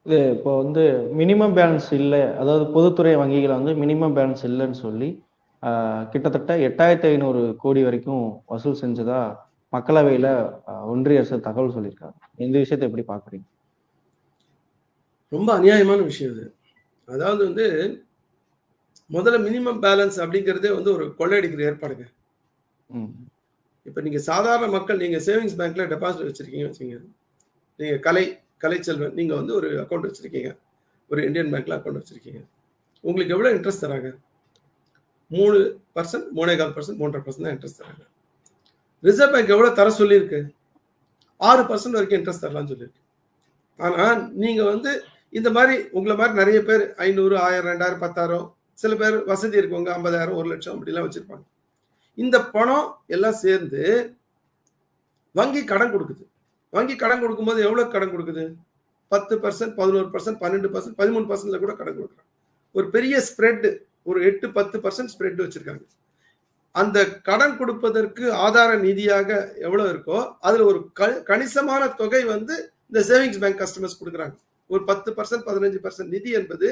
இது இப்போ வந்து மினிமம் பேலன்ஸ் இல்லை, அதாவது பொதுத்துறை வங்கிகளை வந்து மினிமம் பேலன்ஸ் இல்லைன்னு சொல்லி கிட்டத்தட்ட 8500 கோடி வரைக்கும் வசூல் செஞ்சதா மக்களவையில ஒன்றிய அரசு தகவல் சொல்லியிருக்காங்க. இந்த விஷயத்தை எப்படி பாக்குறீங்க? ரொம்ப அநியாயமான விஷயம் இது. அதாவது வந்து முதல்ல மினிமம் பேலன்ஸ் அப்படிங்கிறதே வந்து ஒரு கொள்ளையடிக்கிற ஏற்பாடுங்க. இப்போ நீங்க சாதாரண மக்கள், நீங்க சேவிங்ஸ் பேங்க்ல டெபாசிட் வச்சிருக்கீங்க வச்சுங்க, நீங்க கலைச்செல்வன், நீங்க வந்து ஒரு அக்கௌண்ட் வச்சிருக்கீங்க, ஒரு இந்தியன் பேங்க்ல அக்கௌண்ட் வச்சிருக்கீங்க. உங்களுக்கு எவ்வளவு இன்ட்ரெஸ்ட் தராங்க? 3%, 3.25%, 3.5% தான் இன்ட்ரெஸ்ட் தராங்க. ரிசர்வ் பேங்க் எவ்வளவு தர சொல்லியிருக்கு? 6% வரைக்கும் இன்ட்ரெஸ்ட் தரலாம்னு சொல்லியிருக்கு. ஆனா நீங்க வந்து இந்த மாதிரி உங்களை மாதிரி நிறைய பேர் 500, 1000, 2000, 10,000, சில பேர் வசதி இருக்கவங்க 50,000, 1 லட்சம் அப்படிலாம் வச்சிருப்பாங்க. இந்த பணம் எல்லாம் சேர்ந்து வங்கி கடன் கொடுக்குது. வங்கி கடன் கொடுக்கும்போது எவ்வளவு கடன் கொடுக்குது? 10%, 11%, 12%, 13% கூட கடன் கொடுக்குறாங்க. ஒரு பெரிய ஸ்ப்ரெட், ஒரு 8, 10% ஸ்ப்ரெட் வச்சிருக்காங்க. அந்த கடன் கொடுப்பதற்கு ஆதார நிதியாக எவ்வளவு இருக்கோ அதுல ஒரு கணிசமான தொகை வந்து இந்த சேவிங்ஸ் பேங்க் கஸ்டமர்ஸ் கொடுக்குறாங்க. ஒரு 10%, 15% நிதி என்பது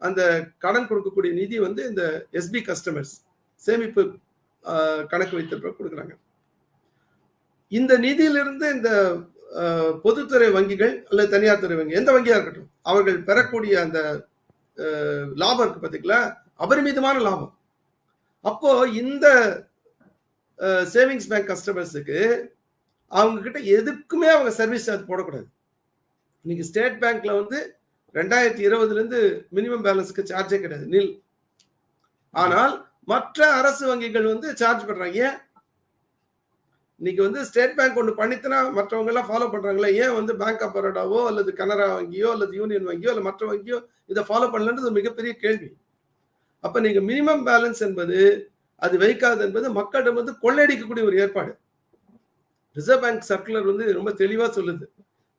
அந்த கடன் கொடுக்கக்கூடிய நிதி வந்து இந்த எஸ்பி கஸ்டமர்ஸ் சேமிப்பு கணக்கு வைத்திருப்ப கொடுக்குறாங்க. இந்த நிதியிலிருந்து இந்த பொதுத்துறை வங்கிகள் அல்லது தனியார் துறை வங்கி, எந்த வங்கியா இருக்கட்டும், அவர்கள் பெறக்கூடிய அந்த லாபம் இருக்கு பார்த்தீங்களா, அபரிமிதமான லாபம். அப்போ இந்த சேவிங்ஸ் பேங்க் கஸ்டமர்ஸுக்கு அவங்க கிட்ட எதுக்குமே அவங்க சர்வீஸ் சார்ஜ் போடக்கூடாது. இன்னைக்கு ஸ்டேட் பேங்க்ல வந்து 2020 இருந்து மினிமம் பேலன்ஸுக்கு சார்ஜே கிடையாது, நில். ஆனால் மற்ற அரசு வங்கிகள் வந்து சார்ஜ் பண்றாங்க. ஏன்? இன்னைக்கு வந்து ஸ்டேட் பேங்க் ஒன்று பண்ணித்தனா மற்றவங்க எல்லாம் ஃபாலோ பண்றாங்களே, ஏன் வந்து பேங்க் ஆஃப் பரோடாவோ அல்லது கனரா வங்கியோ அல்லது யூனியன் வங்கியோ அல்லது மற்ற வங்கியோ இதை ஃபாலோ பண்ணலன்றது மிகப்பெரிய கேள்வி. அப்ப நீங்க மினிமம் பேலன்ஸ் என்பது அது வைக்காது என்பது மக்களிடம் வந்து கொள்ளையடிக்கக்கூடிய ஒரு ஏற்பாடு. ரிசர்வ் பேங்க் சர்க்குலர் வந்து ரொம்ப தெளிவா சொல்லுது,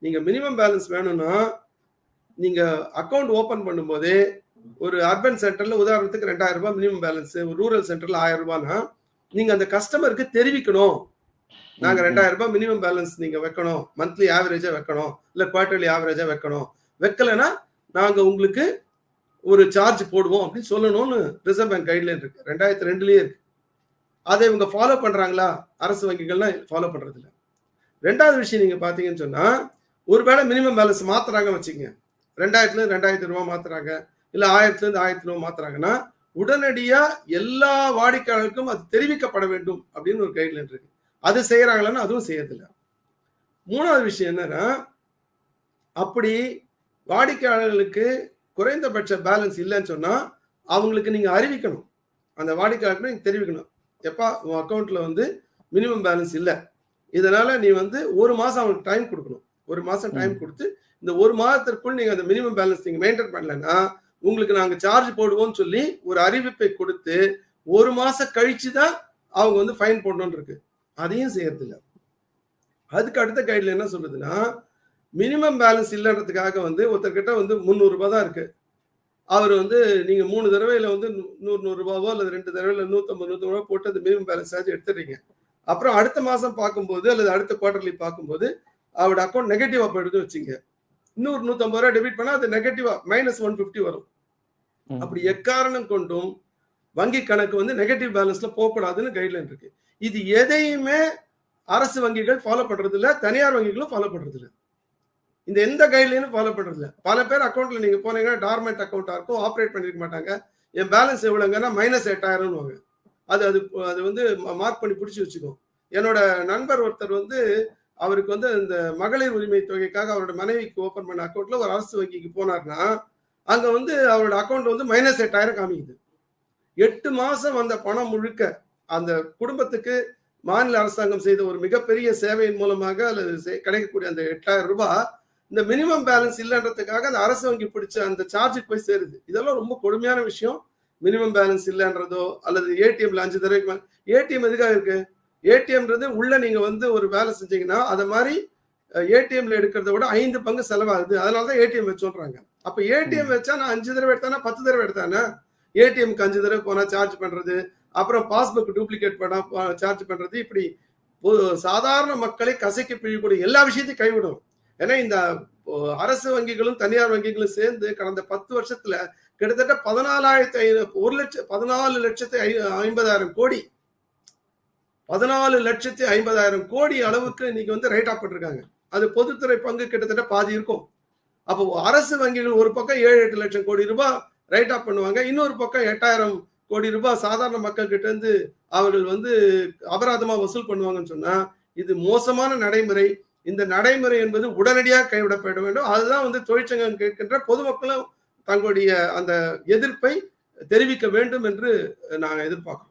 நீங்க மினிமம் பேலன்ஸ் வேணும்னா நீங்க அக்கௌண்ட் ஓபன் பண்ணும்போதே ஒரு அர்பன் சென்டர்ல உதாரணத்துக்கு 2000 ரூபாய் மினிமம் பேலன்ஸ், ஒரு ரூரல் சென்டர்ல 1000 ரூபாய்னா நீங்க அந்த கஸ்டமருக்கு தெரிவிக்கணும், நாங்க 2000 ரூபாய் மினிமம் பேலன்ஸ் நீங்க வைக்கணும், மந்த்லி ஆவரேஜா வைக்கணும், இல்ல குவார்டர்லி ஆவரேஜா வைக்கணும், வைக்கலன்னா நாங்க உங்களுக்கு ஒரு சார்ஜ் போடுவோம் அப்படின்னு சொல்லணும்னு ரிசர்வ் பேங்க் கைட்லைன் இருக்கு, 2002லயே இருக்கு. அதை இவங்க ஃபாலோ பண்றாங்களா? அரசு வங்கிகள்லாம் ஃபாலோ பண்றது இல்லை. ரெண்டாவது விஷயம் நீங்க பாத்தீங்கன்னு சொன்னா, ஒருவேளை மினிமம் பேலன்ஸ் மாத்துறாங்க வச்சுக்கங்க, 2000ல 2000 ரூபாய் மாத்துறாங்க, இல்ல 1000ல இருந்து 1000 ரூபாய் மாத்துறாங்கன்னா உடனடியா எல்லா வாடிக்கையாளருக்கும் அது தெரிவிக்கப்பட வேண்டும் அப்படின்னு ஒரு கைட்லைன் இருக்கு. அது செய்யறாங்களான்னு அதுவும் செய்யறதில்லை. மூணாவது விஷயம் என்னன்னா, அப்படி வாடிக்கையாளர்களுக்கு குறைந்தபட்ச பேலன்ஸ் இல்லைன்னு சொன்னா அவங்களுக்கு நீங்க அறிவிக்கணும், அந்த வாடிக்கையாளருக்கு நீங்க தெரிவிக்கணும், எப்பா உன் அக்கௌண்ட்ல வந்து மினிமம் பேலன்ஸ் இல்லை, இதனால நீ வந்து ஒரு மாசம் அவங்களுக்கு டைம் கொடுக்கணும். ஒரு மாசம் டைம் கொடுத்து இந்த ஒரு மாதத்திற்குள் நீங்க அந்த மினிமம் பேலன்ஸ் நீங்க மெயின்டைன் பண்ணலன்னா உங்களுக்கு நாங்க சார்ஜ் போடுவோம்னு சொல்லி ஒரு அறிவிப்பை கொடுத்து ஒரு மாசம் கழிச்சு தான் அவங்க வந்து ஃபைன் போடணும்னு இருக்கு. அதையும் செய்யறது இல்லை. அதுக்கு அடுத்த கைட்ல என்ன சொல்லுதுன்னா, மினிமம் பேலன்ஸ் இல்லைன்றதுக்காக வந்து ஒருத்தர்கிட்ட வந்து 300 ரூபாய் தான் இருக்கு, அவர் வந்து நீங்க 3 தடவையில வந்து 100 ரூபாவோ அல்லது 2 தடவையில 150 ரூபாய் போட்டு அந்த மினிமம் பேலன்ஸ் சார்ஜ் எடுத்துறீங்க. அப்புறம் அடுத்த மாசம் பார்க்கும்போது அல்லது அடுத்த குவார்டர்லி பார்க்கும்போது அவரோட அக்கௌண்ட் நெகட்டிவா போயிடுது வச்சுங்க, இன்னொரு 150 ரூபாய் டெபிட் பண்ணா அது நெகட்டிவா -150 வரும். அப்படி எக்காரணம் கொண்டும் வங்கி கணக்கு வந்து நெகட்டிவ் பேலன்ஸ்ல போகக்கூடாதுன்னு கைட்லைன் இருக்கு. இது எதையுமே அரசு வங்கிகள் ஃபாலோ பண்றது இல்ல, தனியார் வங்கிகளும் ஃபாலோ பண்றது இல்ல. இந்த எந்த கைட்லைனும் ஃபாலோ பண்றது இல்ல. பல பேர் அக்கௌண்ட்ல நீங்க போனீங்கன்னா டார்மெண்ட் அக்கௌண்டா இருக்கும், ஆப்ரேட் பண்ணிருக்க மாட்டாங்க. என் பேலன்ஸ் எவ்வளவுங்கன்னா -8000 அது அது அது வந்து மார்க் பண்ணி பிடிச்சி வச்சுக்கோ. என்னோட நண்பர் ஒருத்தர் வந்து அவருக்கு வந்து இந்த மகளிர் உரிமை தொகைக்காக அவரோட மனைவிக்கு ஓபன் பண்ண அக்கௌண்ட்ல ஒரு அரசு வங்கிக்கு போனார்னா அங்க வந்து அவரோட அக்கௌண்ட் வந்து -8000 காமிக்குது. 8 மாசம் வந்த பணம் முழுக்க அந்த குடும்பத்துக்கு மாநில அரசாங்கம் செய்த ஒரு மிகப்பெரிய சேவையின் மூலமாக அல்லது கிடைக்கக்கூடிய அந்த 8000 ரூபாய் இந்த மினிமம் பேலன்ஸ் இல்லைன்றதுக்காக அந்த அரசு வங்கி பிடிச்ச அந்த சார்ஜுக்கு போய் சேருது. இதெல்லாம் ரொம்ப கொடுமையான விஷயம். மினிமம் பேலன்ஸ் இல்லைன்றதோ அல்லது ஏடிஎம்ல 5 தடவைக்கு ஏடிஎம் எதுக்காக இருக்கு? ஏடிஎம்ன்றது உள்ள நீங்க வந்து ஒரு வேலை செஞ்சீங்கன்னா அதை மாதிரி ஏடிஎம்ல எடுக்கிறத விட 5 பங்கு செலவாகுது, அதனாலதான் ஏடிஎம் வச்சோன்றாங்க. அப்ப ஏடிஎம் வச்சா நான் 5 தடவை எடுத்தானா 10 தடவை எடுத்தானே, ஏடிஎம்க்கு 5 தடவை போனா சார்ஜ் பண்றது, அப்புறம் பாஸ்புக் டூப்ளிகேட் பண்ணா சார்ஜ் பண்றது, இப்படி சாதாரண மக்களை கசைக்கு பிழியக்கூடிய எல்லா விஷயத்தையும் கைவிடும். ஏன்னா இந்த அரசு வங்கிகளும் தனியார் வங்கிகளும் சேர்ந்து கடந்த 10 வருஷத்துல கிட்டத்தட்ட 14,50,000 கோடி 14,50,000 கோடி அளவுக்கு இன்னைக்கு வந்து ரைட் ஆஃப் பண்ணிருக்காங்க. அது பொதுத்துறை பங்கு கிட்டத்தட்ட பாதி இருக்கும். அப்போ அரசு வங்கிகள் ஒரு பக்கம் 7-8 லட்சம் கோடி ரூபாய் ரைட் ஆஃப் பண்ணுவாங்க, இன்னொரு பக்கம் 8,000 கோடி ரூபாய் சாதாரண மக்கள் கிட்ட இருந்து அவர்கள் வந்து அபராதமா வசூல் பண்ணுவாங்கன்னு சொன்னா இது மோசமான நடைமுறை. இந்த நடைமுறை என்பது உடனடியாக கைவிடப்பட வேண்டும். அதுதான் வந்து தொழிற்சங்கம் கேட்கின்ற, பொதுமக்களும் தங்களுடைய அந்த எதிர்ப்பை தெரிவிக்க வேண்டும் என்று நாங்கள் எதிர்பார்க்கிறோம்.